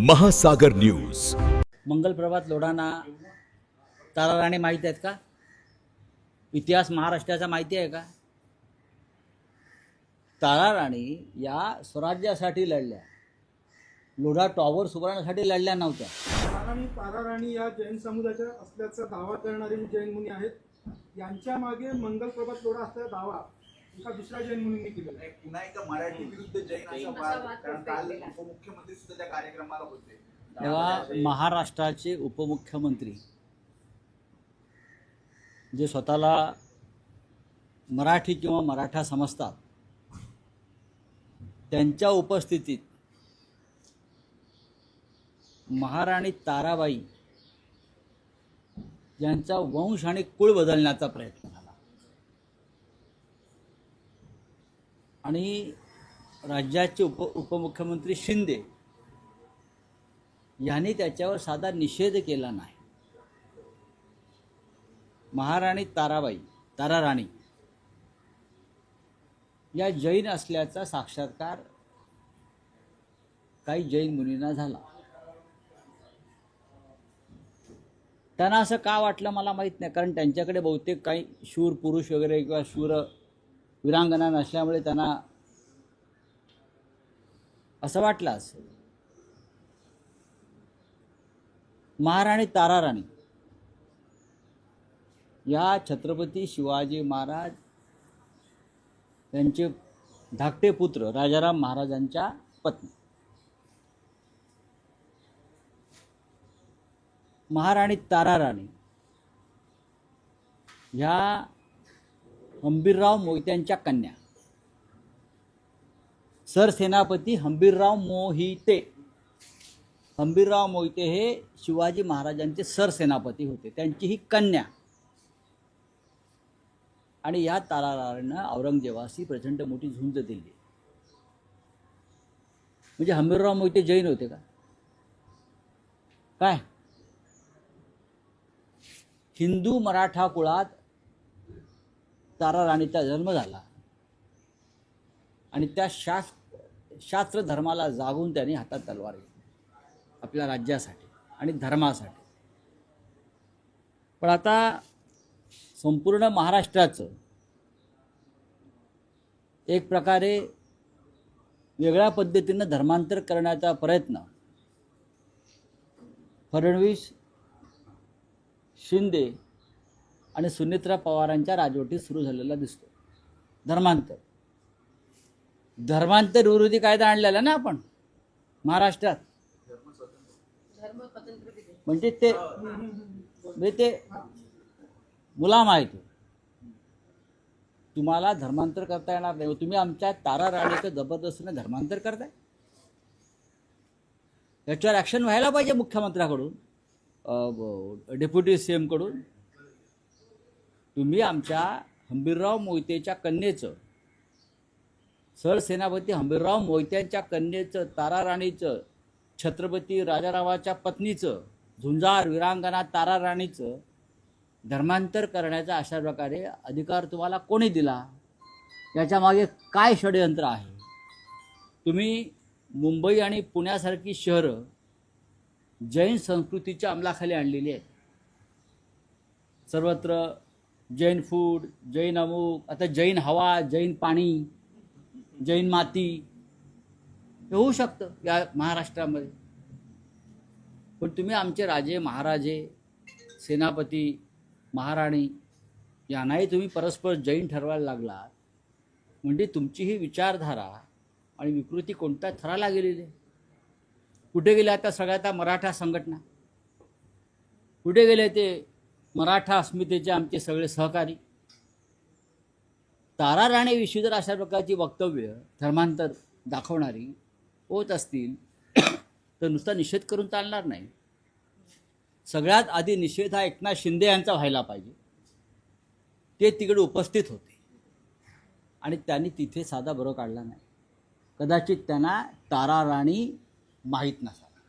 महासागर न्यूज। मंगलप्रभात लोढाणा तारा राणी माहिती आहेत का? इतिहास महाराष्ट्राचा माहिती आहे का? तारा राणी या स्वराज्यासाठी लढल्या, लोढा टॉवर सुधारण्यासाठी लढल्या नव्हत्या. तारा राणी या जैन समुदायाच्या असल्याचा दावा करणारे जैन मुनी आहेत. यांच्या मागे मंगलप्रभात लोढा असल्याचा दावा एका दुसऱ्या जैन मुनींनी केलेला आहे. पुन्हा एकदा मराठी विरुद्ध जैन असा वाद, कारण काल उपमुख्यमंत्री सुद्धा त्या कार्यक्रमाला होते. तेव्हा महाराष्ट्राचे उपमुख्यमंत्री जे स्वतःला मराठी किंवा मराठा समजतात, त्यांच्या उपस्थितीत महाराणी ताराबाई यांचा वंश आणि कुळ बदलण्याचा प्रयत्न झाला आणि राज्याचे उपमुख्यमंत्री शिंदे यांनी त्याच्यावर साधा निषेध केला नाही. महाराणी तारा राणी या जैन असल्याचा साक्षात्कार काही जैन मुनींना झाला. त्यांना असं का वाटलं मला माहीत नाही, कारण त्यांच्याकडे बहुतेक काही शूर पुरुष वगैरे किंवा शूर वीरांगना नसल्यामुळे त्यांना असं वाटलं असेल. महाराणी तारा राणी या छत्रपती शिवाजी महाराज यांचे धाकटे पुत्र राजाराम महाराजांच्या पत्नी. महाराणी तारा राणी ह्या हंबीरराव मोहित्यांच्या कन्या. सरसेनापती हंबीरराव मोहिते. हंबीरराव मोहिते हे शिवाजी महाराजांचे सरसेनापती होते, त्यांची ही कन्या. आणि या तारा राणीनं औरंगजेबाशी प्रचंड मोठी झुंज दिली. म्हणजे हंबीरराव मोहिते जैन होते का काय? हिंदू मराठा कुळात तारा राणीचा जन्म झाला आणि त्या शास्त्र धर्माला जागून त्यांनी हातात तलवार घेतली आपल्या राज्यासाठी आणि धर्मासाठी. पण आता संपूर्ण महाराष्ट्राचं एक प्रकारे वेगळ्या पद्धतीनं धर्मांतर करण्याचा प्रयत्न फडणवीस, शिंदे आणि सुनेत्रा पवारांच्या राजवटीत सुरू झालेला दिसतो. धर्मांतर विरोधी कायदा आणलेला ना आपण महाराष्ट्रात. म्हणजे ते मुलाम आहे. तुम्हाला धर्मांतर करता येणार नाही. तुम्ही आमच्या तारा राणीचं जबरदस्तीने धर्मांतर करताय. याच्यावर ॲक्शन व्हायला पाहिजे मुख्यमंत्र्याकडून, डेप्युटी CM कडून. तुम्ही आमच्या हंबीरराव मोहितेच्या कन्येचं, सरसेनापती हंबीरराव मोहित्यांच्या कन्येचं, तारा राणीचं, छत्रपती राजारामाच्या पत्नीचं, झुंजार वीरांगना तारा राणीचं धर्मांतर करण्याचा अशा प्रकारे अधिकार तुम्हाला कोणी दिला? याच्या मागे काय षडयंत्र आहे? तुम्ही मुंबई आणि पुण्यासारखी शहरं जैन संस्कृतीच्या अंमलाखाली आणलेली आहेत. सर्वत्र जैन फूड, जैन अमुक, आता जैन हवा, जैन पाणी, जैन माती हे होऊ शकतं या महाराष्ट्रामध्ये. पण तुम्ही आमचे राजे महाराजे, सेनापती, महाराणी यांनाही तुम्ही परस्पर जैन ठरवायला लागलात. म्हणजे तुमची ही विचारधारा आणि विकृती कोणत्या थराला गेलेली आहे? कुठे गेले आता सगळ्या त्या मराठा संघटना? कुठे गेले ते मराठा अस्मितेचे आमचे सगळे सहकारी? तारा राणीविषयी जर अशा प्रकारची वक्तव्य धर्मांतर दाखवणारी होत असतील तर नुसता निषेध करून चालणार नाही. सगळ्यात आधी निषेध हा एकनाथ शिंदे यांचा व्हायला पाहिजे. ते तिकडे उपस्थित होते आणि त्यांनी तिथे साधा बरं काढला नाही. कदाचित त्यांना तारा राणी माहीत नसावा.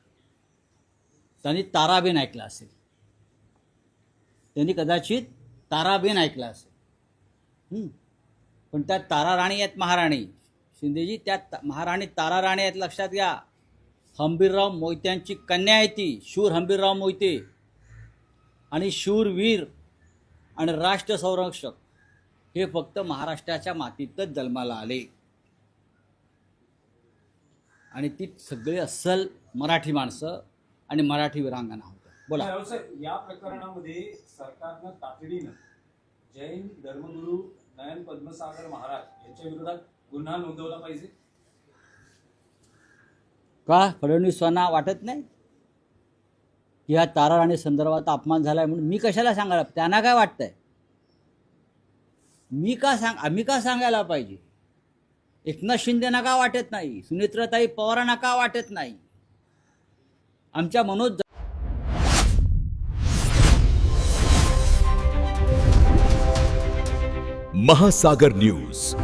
त्यांनी ताराबेन ऐकला असेल. त्यांनी कदाचित ताराबेन ऐकला असेल. पण त्या तारा राणी आहेत महाराणी. शिंदेजी त्या महाराणी तारा राणी आहेत, लक्षात घ्या. हंबीरराव मोहित्यांची कन्या आहे ती, शूर हंबीरराव मोहिते. आणि शूरवीर आणि राष्ट्र संरक्षक हे फक्त महाराष्ट्राच्या मातीतच जन्माला आले. आणि ती सगळे अस्सल मराठी माणसं आणि मराठी वीरांगना होत्या. बोला. राव साहेब, या प्रकरणामध्ये सरकारनं तातडीनं जैन धर्मगुरू नयन पद्मसागर महाराज यांच्या विरोधात गुन्हा नोंदवला पाहिजे. का फडणवीसांना वाटत नाही की ह्या तारा राणी संदर्भात अपमान झालाय म्हणून? मी कशाला सांगायला, त्यांना काय वाटतंय? आम्ही का सांगायला पाहिजे? एकनाथ शिंदेना का वाटत नाही? सुनेत्राताई पवारांना का वाटत नाही? आमच्या मनोज महासागर न्यूज.